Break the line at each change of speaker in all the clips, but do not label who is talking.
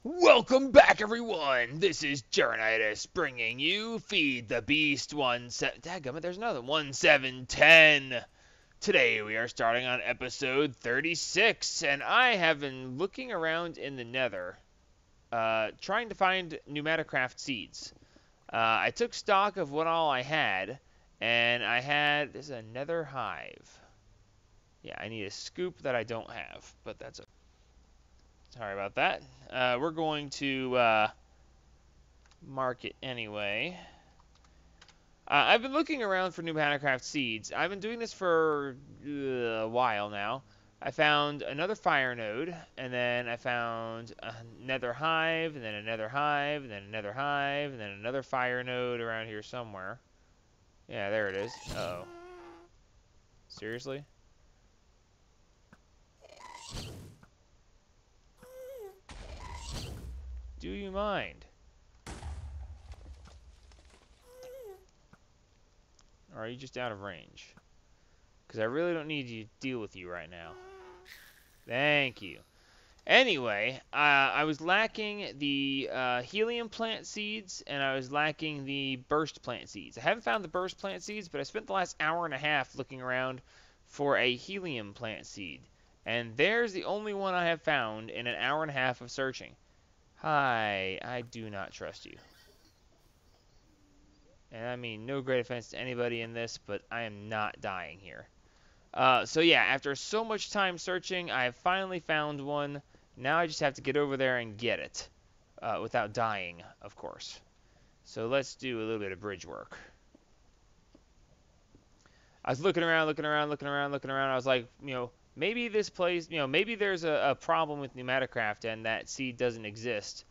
Welcome back, everyone. This is Journitis bringing you Feed the Beast 17. There's another 1710. Today we are starting on episode 36, and I have been looking around in the Nether, trying to find Pneumaticraft seeds. I took stock of what all I had, and there's a Nether hive. Yeah, I need a scoop that I don't have, but that's okay. Sorry about that. We're going to mark it anyway. I've been looking around for new Pneumaticraft seeds. I've been doing this for a while now. I found another fire node, and then I found another hive, and then another hive, and then another hive, and then another fire node around here somewhere. Yeah, there it is. Uh-oh. Seriously? Do you mind? Or are you just out of range? Because I really don't need to deal with you right now. Thank you. Anyway, I was lacking the helium plant seeds, and I was lacking the burst plant seeds. I haven't found the burst plant seeds, but I spent the last hour and a half looking around for a helium plant seed. And there's the only one I have found in an hour and a half of searching. Hi, I do not trust you. And I mean, no great offense to anybody in this, but I am not dying here. So yeah, after so much time searching, I have finally found one. Now I just have to get over there and get it. Without dying, of course. So let's do a little bit of bridge work. I was looking around. I was like, maybe this place, maybe there's a problem with Pneumaticraft and that seed doesn't exist.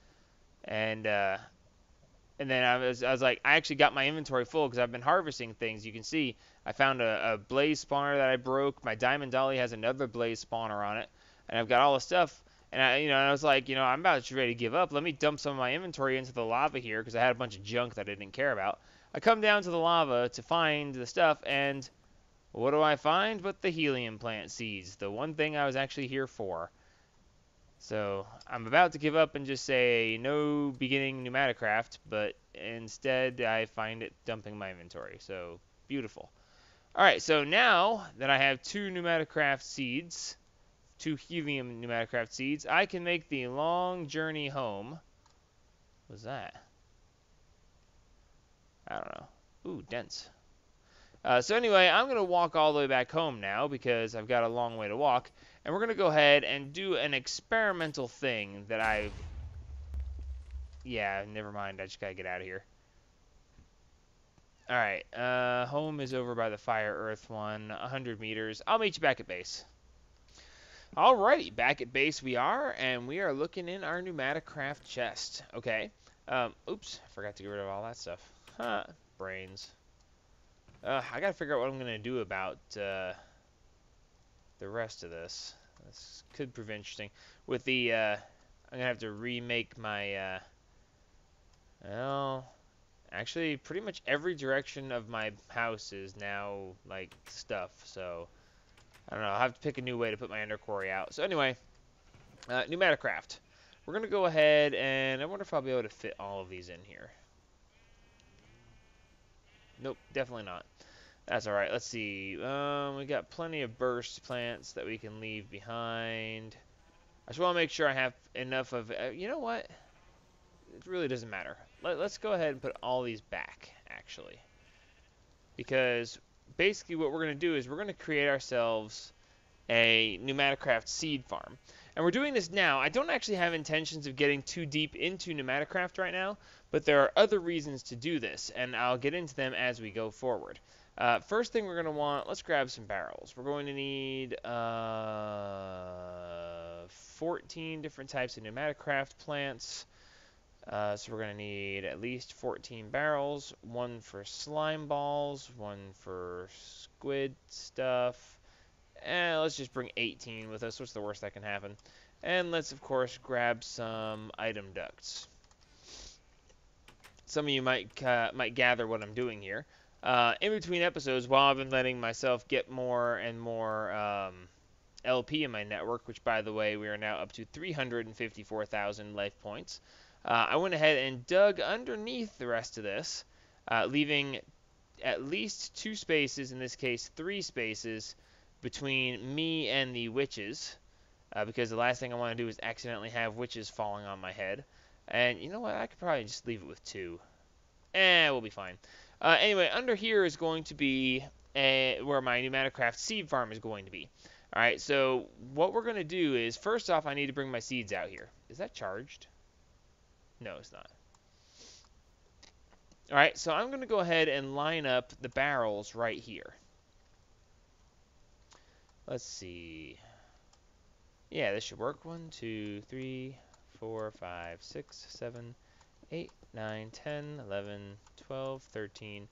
And then I was like, I actually got my inventory full because I've been harvesting things. You can see I found a blaze spawner that I broke. My diamond dolly has another blaze spawner on it, and I've got all the stuff. And I was like, I'm about ready to give up. Let me dump some of my inventory into the lava here because I had a bunch of junk that I didn't care about. I come down to the lava to find the stuff, and what do I find but the helium plant seeds, the one thing I was actually here for. So I'm about to give up and just say no beginning Pneumaticraft, but instead I find it dumping my inventory. So beautiful. Alright, so now that I have two Pneumaticraft seeds, two helium Pneumaticraft seeds, I can make the long journey home. What's that? I don't know. Ooh, dense. So anyway, I'm going to walk all the way back home now because I've got a long way to walk. And we're going to go ahead and do an experimental thing that I've... Yeah, never mind. I just got to get out of here. Alright, home is over by the Fire Earth one, 100 meters. I'll meet you back at base. Alrighty, back at base we are, and we are looking in our Pneumaticraft chest. Okay. Oops, I forgot to get rid of all that stuff. Huh, brains. I gotta figure out what I'm gonna do about the rest of this. This could prove interesting. With the, I'm gonna have to remake my, well, actually, pretty much every direction of my house is now, like, stuff, so, I don't know, I'll have to pick a new way to put my ender quarry out. So anyway, Pneumaticraft. We're gonna go ahead, and I wonder if I'll be able to fit all of these in here. Nope, definitely not. That's alright. Let's see. We got plenty of burst plants that we can leave behind. I just want to make sure I have enough of... you know what? It really doesn't matter. Let's go ahead and put all these back, actually. Because basically what we're going to do is we're going to create ourselves a Pneumaticraft seed farm. And we're doing this now. I don't actually have intentions of getting too deep into Pneumaticraft right now, but there are other reasons to do this, and I'll get into them as we go forward. First thing we're going to want, let's grab some barrels. We're going to need 14 different types of Pneumaticraft plants. So we're going to need at least 14 barrels, one for slime balls, one for squid stuff, and let's just bring 18 with us. What's the worst that can happen? And let's, of course, grab some item ducts. Some of you might gather what I'm doing here. In between episodes, while I've been letting myself get more and more LP in my network, which, by the way, we are now up to 354,000 life points. I went ahead and dug underneath the rest of this, leaving at least 2 spaces, in this case 3 spaces, between me and the witches, because the last thing I want to do is accidentally have witches falling on my head. And you know what? I could probably just leave it with 2. We'll be fine. Anyway, under here is going to be where my Pneumaticraft seed farm is going to be. Alright, so what we're going to do is, first off, I need to bring my seeds out here. Is that charged? No, it's not. Alright, so I'm going to go ahead and line up the barrels right here. Let's see. Yeah, this should work. 1, 2, 3, 4, 5, 6, 7, 8, 9, 10, 11, 12, 13,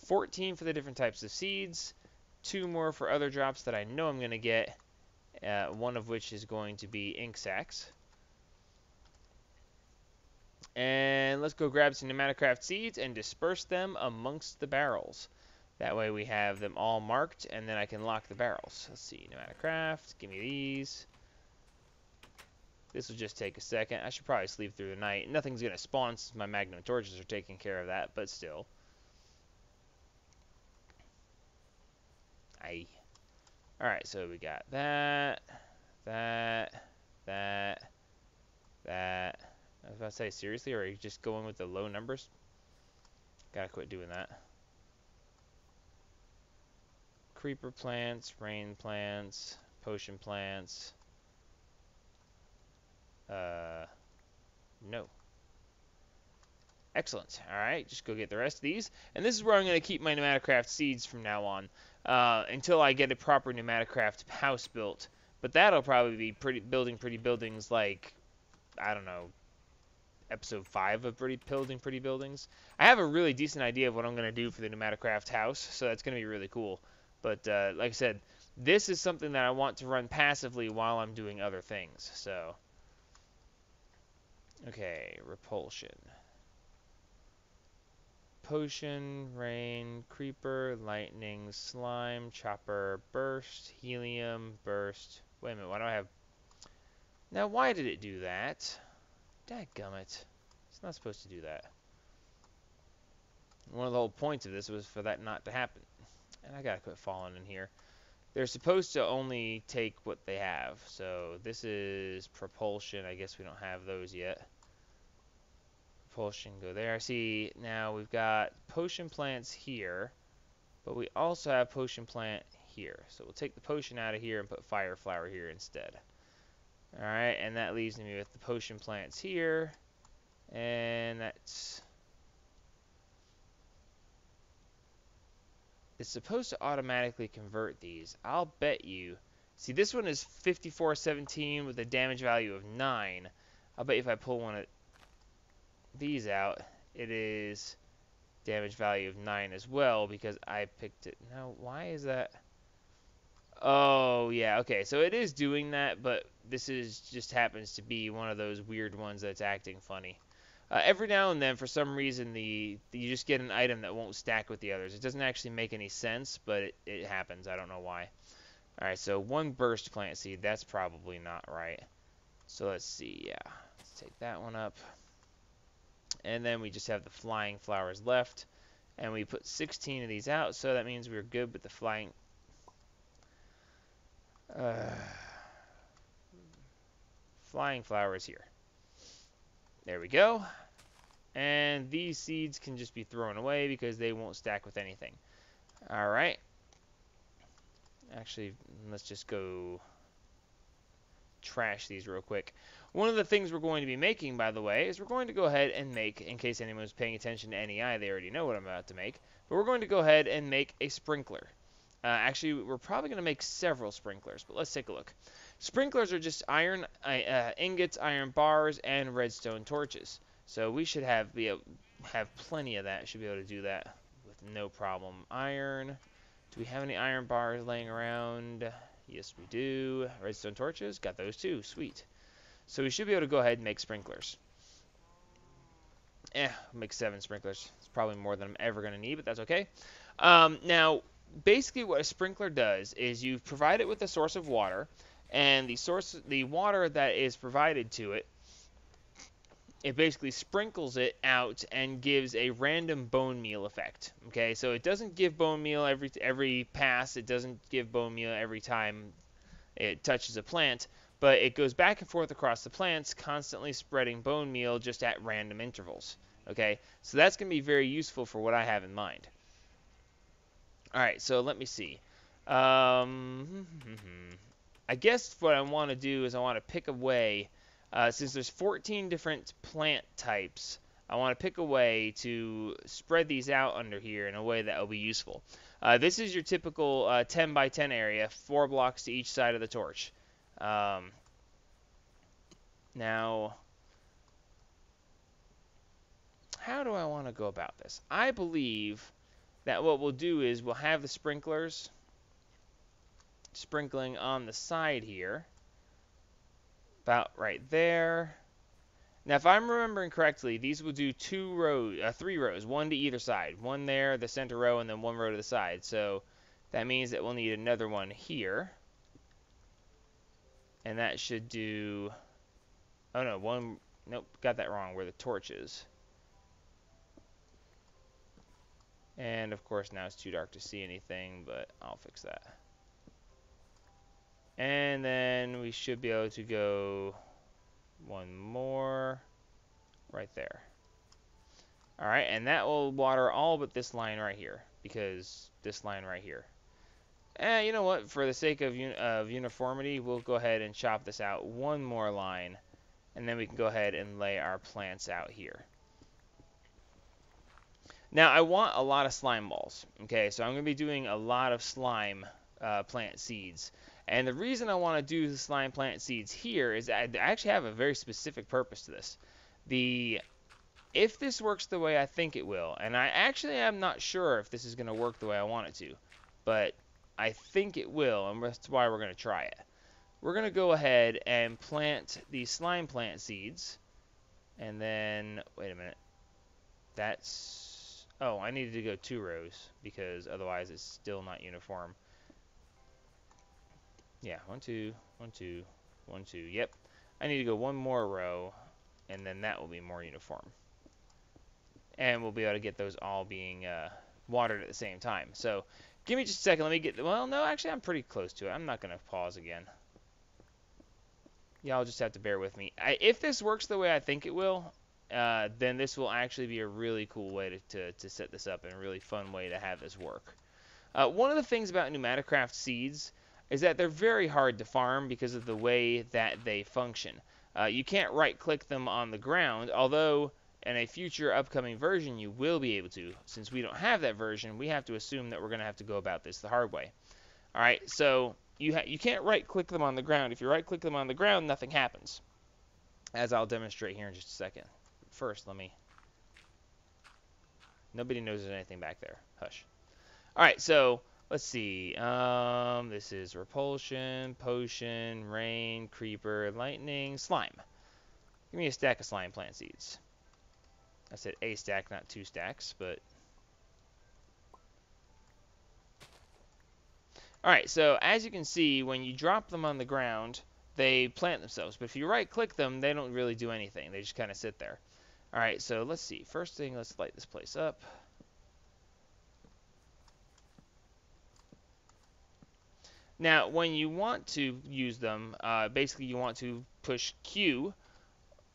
14 for the different types of seeds. 2 more for other drops that I know I'm going to get, one of which is going to be ink sacs. And let's go grab some Pneumaticraft seeds and disperse them amongst the barrels. That way we have them all marked, and then I can lock the barrels. Let's see, Pneumaticraft, give me these. This will just take a second. I should probably sleep through the night. Nothing's going to spawn since my Magnum torches are taking care of that, but still. Aye. Alright, so we got that. I was about to say, seriously, or are you just going with the low numbers? Gotta quit doing that. Creeper plants, rain plants, potion plants. No. Excellent. Alright, just go get the rest of these. And this is where I'm going to keep my Pneumaticraft seeds from now on, until I get a proper Pneumaticraft house built. But that'll probably be building pretty buildings like, I don't know, episode 5 of building pretty buildings. I have a really decent idea of what I'm going to do for the Pneumaticraft house, so that's going to be really cool. But like I said, this is something that I want to run passively while I'm doing other things. So, okay, repulsion. Potion, rain, creeper, lightning, slime, chopper, burst, helium, burst. Wait a minute, why do I have... Now, why did it do that? Dadgummit. It's not supposed to do that. One of the whole points of this was for that not to happen. And I gotta quit falling in here. They're supposed to only take what they have. So this is propulsion. I guess we don't have those yet. Propulsion, go there. See, now we've got potion plants here. But we also have potion plant here. So we'll take the potion out of here and put fire flower here instead. Alright, and that leaves me with the potion plants here. And that's... It's supposed to automatically convert these. I'll bet you... See, this one is 5417 with a damage value of 9. I'll bet you if I pull one of these out, it is damage value of 9 as well because I picked it. Now, why is that... Oh, yeah, okay, so it is doing that, but this is just happens to be one of those weird ones that's acting funny. Every now and then, for some reason, you just get an item that won't stack with the others. It doesn't actually make any sense, but it happens. I don't know why. Alright, so 1 burst plant seed. That's probably not right. So let's see, yeah. Let's take that one up. And then we just have the flying flowers left. And we put 16 of these out, so that means we're good with the flying... flying flowers here. There we go. And these seeds can just be thrown away because they won't stack with anything. Alright. Actually, let's just go trash these real quick. One of the things we're going to be making, by the way, is we're going to go ahead and make, in case anyone's paying attention to NEI, they already know what I'm about to make, but we're going to go ahead and make a sprinkler. Actually, we're probably going to make several sprinklers, but let's take a look. Sprinklers are just iron ingots, iron bars, and redstone torches. So we should have plenty of that. Should be able to do that with no problem. Iron. Do we have any iron bars laying around? Yes, we do. Redstone torches. Got those too. Sweet. So we should be able to go ahead and make sprinklers. I'll make 7 sprinklers. It's probably more than I'm ever going to need, but that's okay. Now, basically what a sprinkler does is you provide it with a source of water, and the water that is provided to it, it basically sprinkles it out and gives a random bone meal effect. Okay, so it doesn't give bone meal every pass. It doesn't give bone meal every time it touches a plant, but it goes back and forth across the plants, constantly spreading bone meal just at random intervals. Okay, so that's going to be very useful for what I have in mind. All right, so let me see. I guess what I want to do is I want to pick a way, since there's 14 different plant types, I want to pick a way to spread these out under here in a way that will be useful. This is your typical 10 by 10 area, 4 blocks to each side of the torch. Now, how do I want to go about this? I believe that what we'll do is we'll have the sprinklers sprinkling on the side here, about right there. Now, if I'm remembering correctly, these will do 3 rows, one to either side. One there, the center row, and then 1 row to the side. So that means that we'll need another one here. And that should do... Oh, no, one... Nope, got that wrong, where the torch is. And, of course, now it's too dark to see anything, but I'll fix that. And then we should be able to go... one more right there. Alright, and that will water all but this line right here, because this line right here. And you know what, for the sake of uniformity, we'll go ahead and chop this out one more line, and then we can go ahead and lay our plants out here. Now, I want a lot of slime balls, okay, so I'm going to be doing a lot of slime plant seeds. And the reason I want to do the slime plant seeds here is I actually have a very specific purpose to this. If this works the way I think it will, and I actually am not sure if this is going to work the way I want it to, but I think it will, and that's why we're going to try it. We're going to go ahead and plant these slime plant seeds, and then, wait a minute, that's, oh, I needed to go 2 rows, because otherwise it's still not uniform. Yeah, 1, 2, 1, 2, 1, 2. Yep. I need to go 1 more row, and then that will be more uniform. And we'll be able to get those all being watered at the same time. So, give me just a second. Let me get... Well, no, actually, I'm pretty close to it. I'm not going to pause again. Y'all just have to bear with me. If this works the way I think it will, then this will actually be a really cool way to set this up and a really fun way to have this work. One of the things about Pneumaticraft seeds is that they're very hard to farm because of the way that they function. You can't right-click them on the ground, although in a future upcoming version you will be able to. Since we don't have that version, we have to assume that we're going to have to go about this the hard way. Alright, so you can't right-click them on the ground. If you right-click them on the ground, nothing happens, as I'll demonstrate here in just a second. First, let me... Nobody knows there's anything back there. Hush. Alright, so... Let's see, this is repulsion, potion, rain, creeper, lightning, slime. Give me a stack of slime plant seeds. I said a stack, not 2 stacks, but... Alright, so as you can see, when you drop them on the ground, they plant themselves. But if you right-click them, they don't really do anything. They just kind of sit there. Alright, so let's see. First thing, let's light this place up. Now, when you want to use them, basically you want to push Q,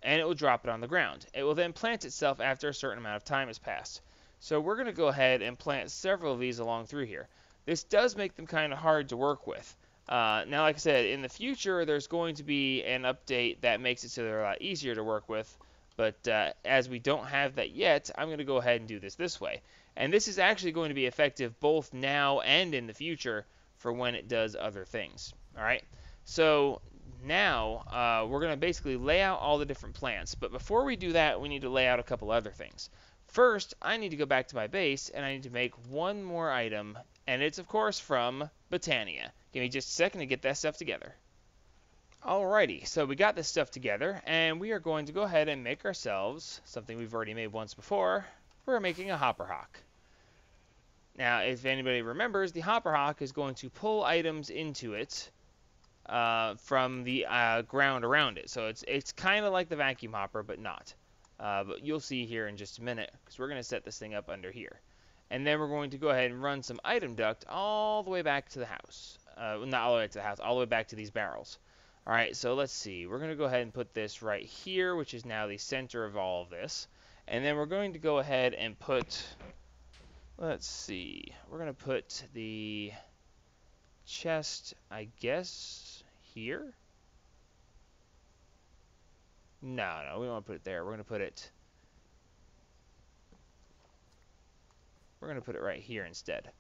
and it will drop it on the ground. It will then plant itself after a certain amount of time has passed. So we're going to go ahead and plant several of these along through here. This does make them kind of hard to work with. Now, like I said, in the future, there's going to be an update that makes it so they're a lot easier to work with. But as we don't have that yet, I'm going to go ahead and do this way. And this is actually going to be effective both now and in the future, for when it does other things. Alright, so now we're going to basically lay out all the different plants, but before we do that, we need to lay out a couple other things. First, I need to go back to my base, and I need to make one more item, and it's of course from Botania. Give me just a second to get that stuff together. Alrighty, so we got this stuff together, and we are going to go ahead and make ourselves something we've already made once before. We're making a Hopper Hawk. Now, if anybody remembers, the Hopper Hawk is going to pull items into it from the ground around it. So it's kind of like the vacuum hopper, but not. But you'll see here in just a minute, because we're going to set this thing up under here. And then we're going to go ahead and run some item duct all the way back to the house. Not all the way to the house, all the way back to these barrels. All right, so let's see. We're going to go ahead and put this right here, which is now the center of all of this. And then we're going to go ahead and put, let's see, we're going to put the chest, I guess, here? No, we don't want to put it there. We're going to put it right here instead.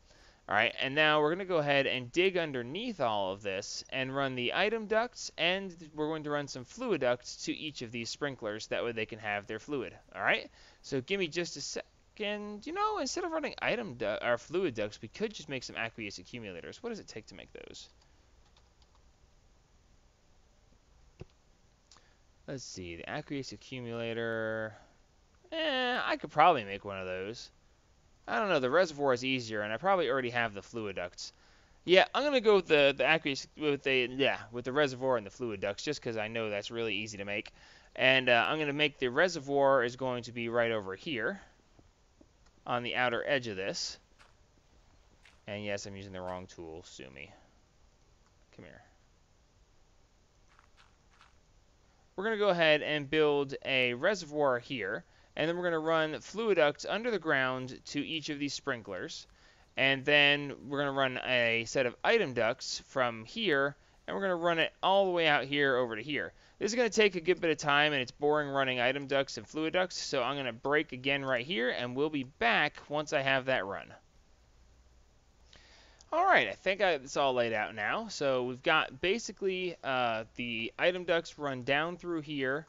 All right, and now we're going to go ahead and dig underneath all of this and run the item ducts, and we're going to run some fluid ducts to each of these sprinklers. That way they can have their fluid. All right, so give me just a second. You know, instead of running fluid ducts, we could just make some aqueous accumulators. What does it take to make those? Let's see, the aqueous accumulator. I could probably make one of those. I don't know, the reservoir is easier, and I probably already have the fluid ducts. Yeah, I'm gonna go with the aqueous with the reservoir and the fluid ducts, just because I know that's really easy to make. And I'm gonna make the reservoir is going to be right over here, on the outer edge of this. And yes, I'm using the wrong tool. Sue me. Come here. We're gonna go ahead and build a reservoir here. And then we're going to run fluid ducts under the ground to each of these sprinklers. And then we're going to run a set of item ducts from here, and we're going to run it all the way out here over to here. This is going to take a good bit of time, and it's boring running item ducts and fluid ducts, so I'm going to break again right here, and we'll be back once I have that run. Alright, I think it's all laid out now. So we've got basically the item ducts run down through here,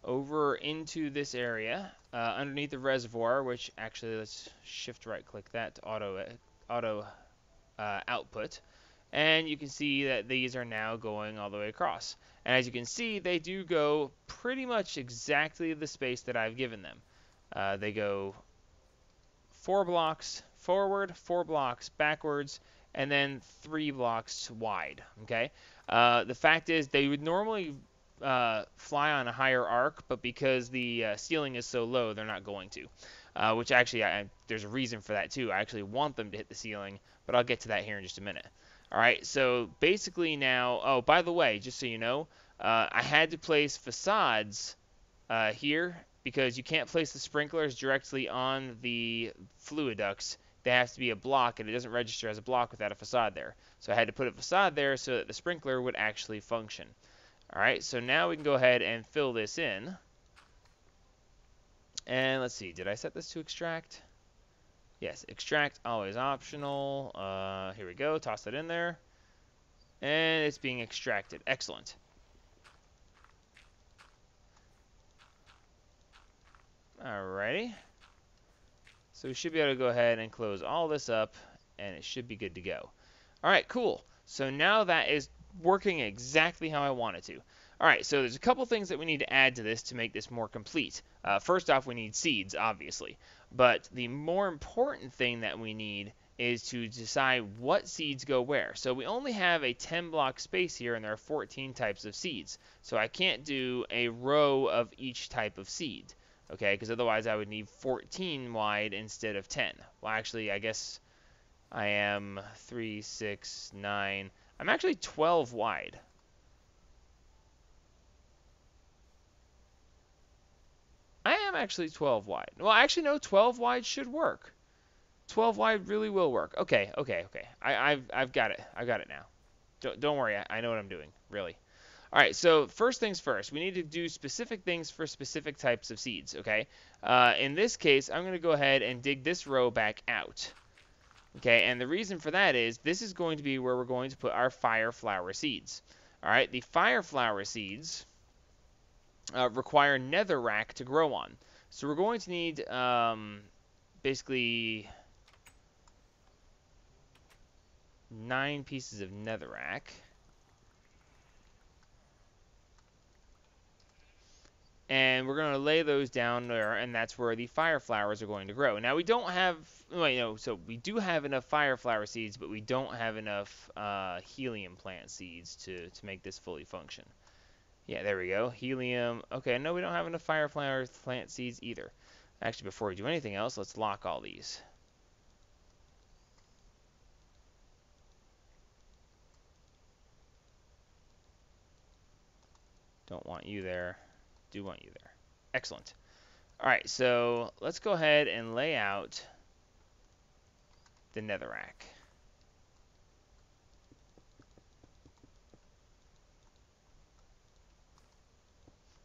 over into this area, underneath the reservoir, which actually, let's shift right click that to auto output. And you can see that these are now going all the way across. And as you can see, they do go pretty much exactly the space that I've given them. They go 4 blocks forward, 4 blocks backwards, and then 3 blocks wide. Okay. The fact is, they would normally fly on a higher arc, but because the ceiling is so low, they're not going to. Which actually, there's a reason for that too. I actually want them to hit the ceiling, but I'll get to that here in just a minute. Alright, so basically now, oh, by the way, just so you know, I had to place facades here, because you can't place the sprinklers directly on the fluid ducts. They have to be a block, and it doesn't register as a block without a facade there. So I had to put a facade there so that the sprinkler would actually function. Alright, so now we can go ahead and fill this in. And let's see, did I set this to extract? Yes, extract, always optional. Here we go, toss that in there. And it's being extracted. Excellent. Alrighty. So we should be able to go ahead and close all this up, and it should be good to go. Alright, cool. So now that is working exactly how I want it to. Alright, so there's a couple things that we need to add to this to make this more complete. First off, we need seeds, obviously. But the more important thing that we need is to decide what seeds go where. So we only have a 10 block space here, and there are 14 types of seeds. So I can't do a row of each type of seed. Okay, because otherwise I would need 14 wide instead of 10. Well, actually, I guess I am 3, 6, 9. I'm actually 12 wide. I am actually 12 wide. Well, actually, no, 12 wide should work. 12 wide really will work. Okay. I've got it. I've got it now. Don't worry. I know what I'm doing, really. All right, so first things first, we need to do specific things for specific types of seeds, okay? In this case, I'm going to go ahead and dig this row back out. Okay, and the reason for that is this is going to be where we're going to put our fire flower seeds. All right, the fire flower seeds require netherrack to grow on. So we're going to need basically 9 pieces of netherrack. and we're going to lay those down there, and that's where the fire flowers are going to grow. Now we don't have, well, so we do have enough fire flower seeds, but we don't have enough helium plant seeds to make this fully function. Yeah, there we go. Helium. Okay, no, we don't have enough fire flower plant seeds either. Actually, before we do anything else, let's lock all these. Don't want you there. Do want you there. Excellent. All right, so let's go ahead and lay out the netherrack.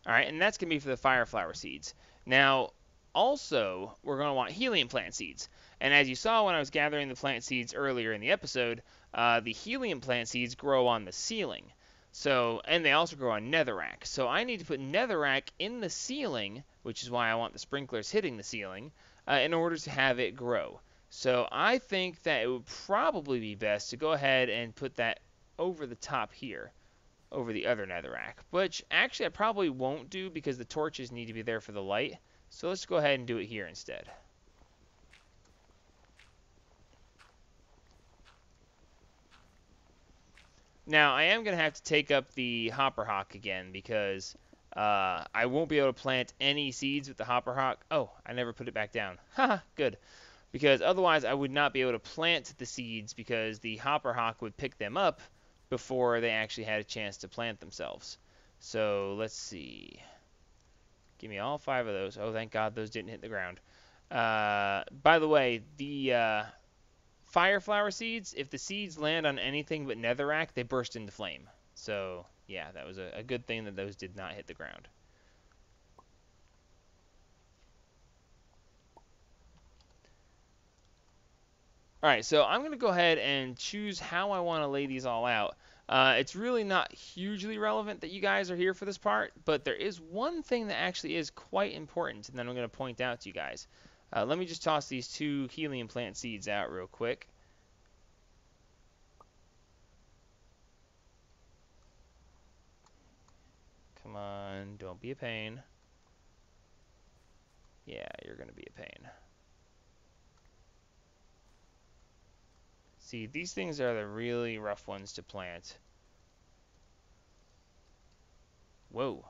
All right, and that's going to be for the fire flower seeds. Now, also, we're going to want helium plant seeds. And as you saw when I was gathering the plant seeds earlier in the episode, the helium plant seeds grow on the ceiling. So, and they also grow on netherrack. So I need to put netherrack in the ceiling, which is why I want the sprinklers hitting the ceiling, in order to have it grow. So I think that it would probably be best to go ahead and put that over the top here, over the other netherrack, which actually I probably won't do because the torches need to be there for the light. So let's go ahead and do it here instead. Now I am going to have to take up the hopper hawk again because I won't be able to plant any seeds with the hopper hawk. Oh, I never put it back down. Haha, good. Because otherwise I would not be able to plant the seeds because the hopper hawk would pick them up before they actually had a chance to plant themselves. So let's see. Give me all 5 of those. Oh, thank God those didn't hit the ground. By the way, the fire flower seeds, if the seeds land on anything but netherrack, they burst into flame. So yeah, that was a good thing that those did not hit the ground. Alright, so I'm going to go ahead and choose how I want to lay these all out. It's really not hugely relevant that you guys are here for this part, but there is one thing that actually is quite important, and then I'm going to point out to you guys. Let me just toss these 2 helium plant seeds out real quick. Come on, don't be a pain. Yeah, you're going to be a pain. See, these things are the really rough ones to plant. Whoa.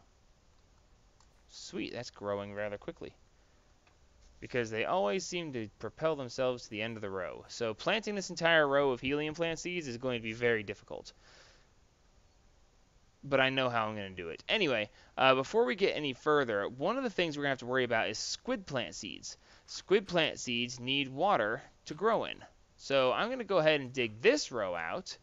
Sweet, that's growing rather quickly. Because they always seem to propel themselves to the end of the row. So planting this entire row of helium plant seeds is going to be very difficult. But I know how I'm going to do it. Anyway, before we get any further, one of the things we're going to have to worry about is squid plant seeds. Squid plant seeds need water to grow in. So I'm going to go ahead and dig this row out,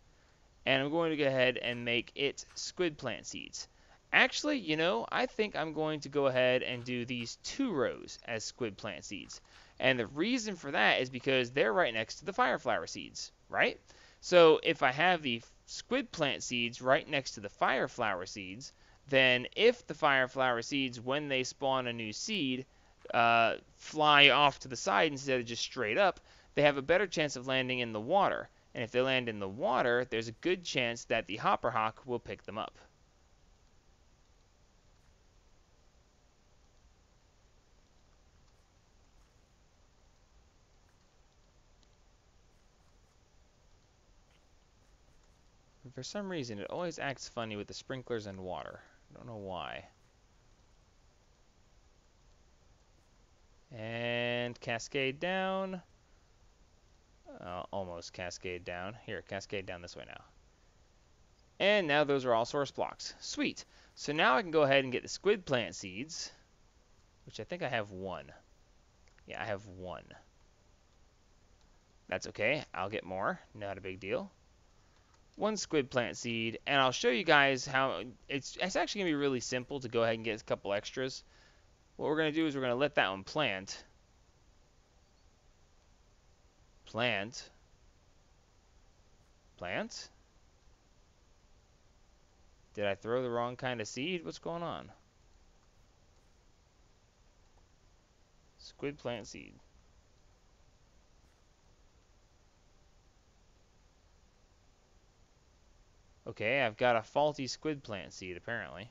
and I'm going to go ahead and make it squid plant seeds. Actually, you know, I think I'm going to go ahead and do these 2 rows as squid plant seeds. And the reason for that is because they're right next to the fire flower seeds, right? So if I have the squid plant seeds right next to the fire flower seeds, then if the fire flower seeds, when they spawn a new seed, fly off to the side instead of just straight up, they have a better chance of landing in the water. And if they land in the water, there's a good chance that the hopper hawk will pick them up. And for some reason, it always acts funny with the sprinklers and water. I don't know why. And cascade down. Almost cascade down. Here, cascade down this way now. And now those are all source blocks. Sweet. So now I can go ahead and get the squid plant seeds, which I think I have 1. Yeah, I have 1. That's okay. I'll get more. Not a big deal. 1 squid plant seed, and I'll show you guys how it's actually going to be really simple to go ahead and get a couple extras. What we're going to do is we're going to let that one plant. Plant. Plant. Did I throw the wrong kind of seed? What's going on? Squid plant seed. Okay, I've got a faulty squid plant seed apparently.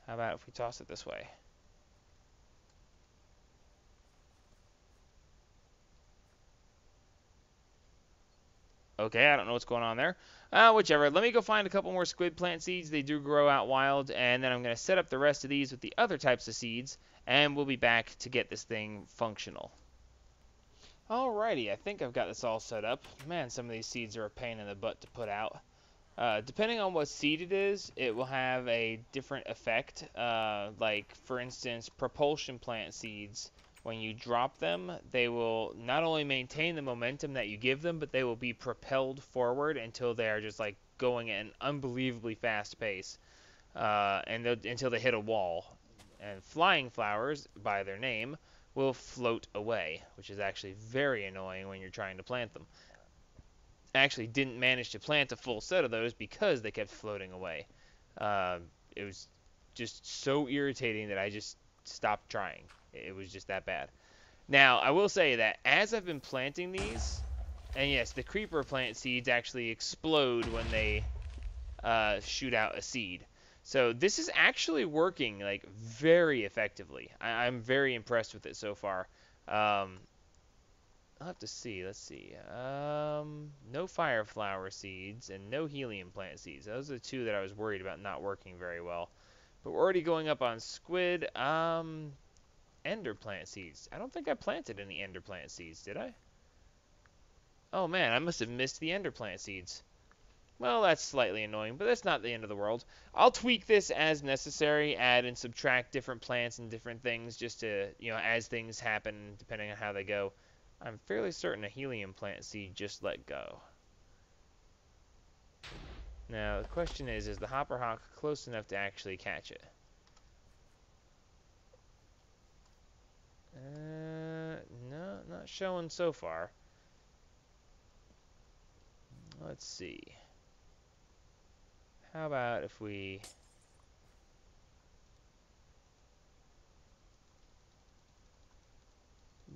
How about if we toss it this way? Okay, I don't know what's going on there. Whichever. Let me go find a couple more squid plant seeds. They do grow out wild, and then I'm going to set up the rest of these with the other types of seeds, and we'll be back to get this thing functional. Alrighty, I think I've got this all set up. Man, some of these seeds are a pain in the butt to put out. Depending on what seed it is, it will have a different effect. Like, for instance, propulsion plant seeds, when you drop them, they will not only maintain the momentum that you give them, but they will be propelled forward until they are just like going at an unbelievably fast pace, until they hit a wall. And flying flowers, by their name, will float away, which is actually very annoying when you're trying to plant them. I actually didn't manage to plant a full set of those because they kept floating away. It was just so irritating that I just stopped trying. It was just that bad. Now, I will say that as I've been planting these, and yes, the creeper plant seeds actually explode when they shoot out a seed. So this is actually working like very effectively. I'm very impressed with it so far. I'll have to see. Let's see. No fire flower seeds and no helium plant seeds. Those are the two that I was worried about not working very well. But we're already going up on squid. Ender plant seeds. I don't think I planted any ender plant seeds, did I? Oh man, I must have missed the ender plant seeds. Well, that's slightly annoying, but that's not the end of the world. I'll tweak this as necessary, add and subtract different plants and different things just to, as things happen, depending on how they go. I'm fairly certain a helium plant seed just let go. Now, the question is the Hopper Hawk close enough to actually catch it? No, not showing so far. Let's see. How about if we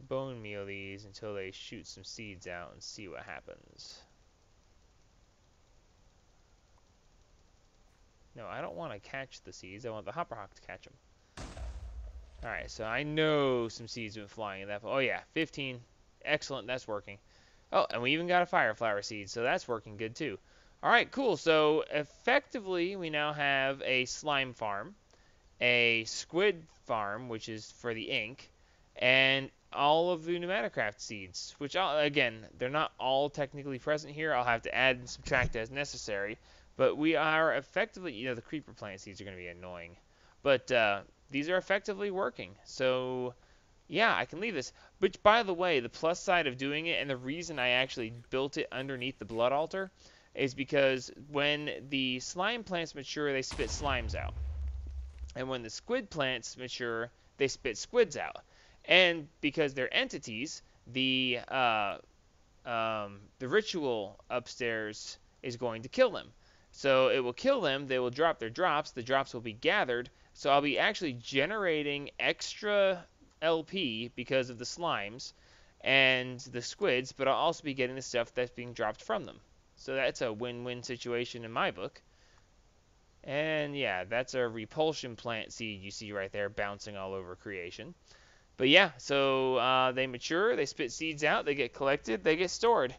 bone meal these until they shoot some seeds out and see what happens. No, I don't want to catch the seeds. I want the Hopper Hawk to catch them. Alright, so I know some seeds went flying in that. Oh yeah, 15. Excellent, that's working. Oh, and we even got a fire flower seed, so that's working good too. Alright, cool. So effectively, we now have a slime farm, a squid farm, which is for the ink, and all of the Pneumaticraft seeds, which, again, they're not all technically present here. I'll have to add and subtract as necessary. But we are effectively, the creeper plant seeds are going to be annoying. But these are effectively working. So, yeah, I can leave this. But, by the way, the plus side of doing it, and the reason I actually built it underneath the blood altar, is because when the slime plants mature, they spit slimes out. And when the squid plants mature, they spit squids out. And because they're entities, the ritual upstairs is going to kill them. So it will kill them, they will drop their drops, the drops will be gathered, so I'll be actually generating extra LP because of the slimes and the squids, but I'll also be getting the stuff that's being dropped from them. So that's a win-win situation in my book. And yeah, that's a repulsion plant seed you see right there bouncing all over creation. But yeah, so they mature, they spit seeds out, they get collected, they get stored.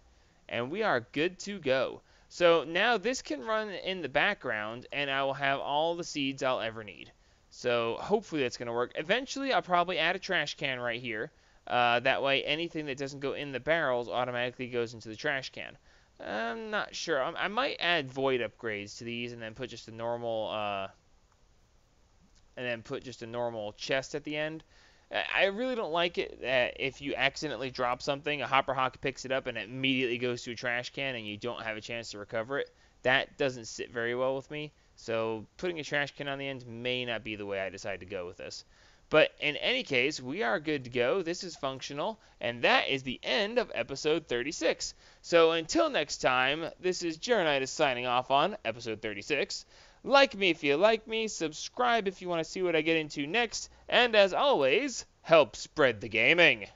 And we are good to go. So now this can run in the background, and I will have all the seeds I'll ever need. So hopefully that's going to work. Eventually, I'll probably add a trash can right here. That way, anything that doesn't go in the barrels automatically goes into the trash can. I'm not sure. I might add void upgrades to these, and then put just a normal, chest at the end. I really don't like it that if you accidentally drop something, a Hopper Hawk picks it up and it immediately goes to a trash can and you don't have a chance to recover it. That doesn't sit very well with me. So putting a trash can on the end may not be the way I decide to go with this. But in any case, we are good to go. This is functional. And that is the end of episode 36. So until next time, this is Jeronitis signing off on episode 36. Like me if you like me, subscribe if you want to see what I get into next, and as always, help spread the gaming.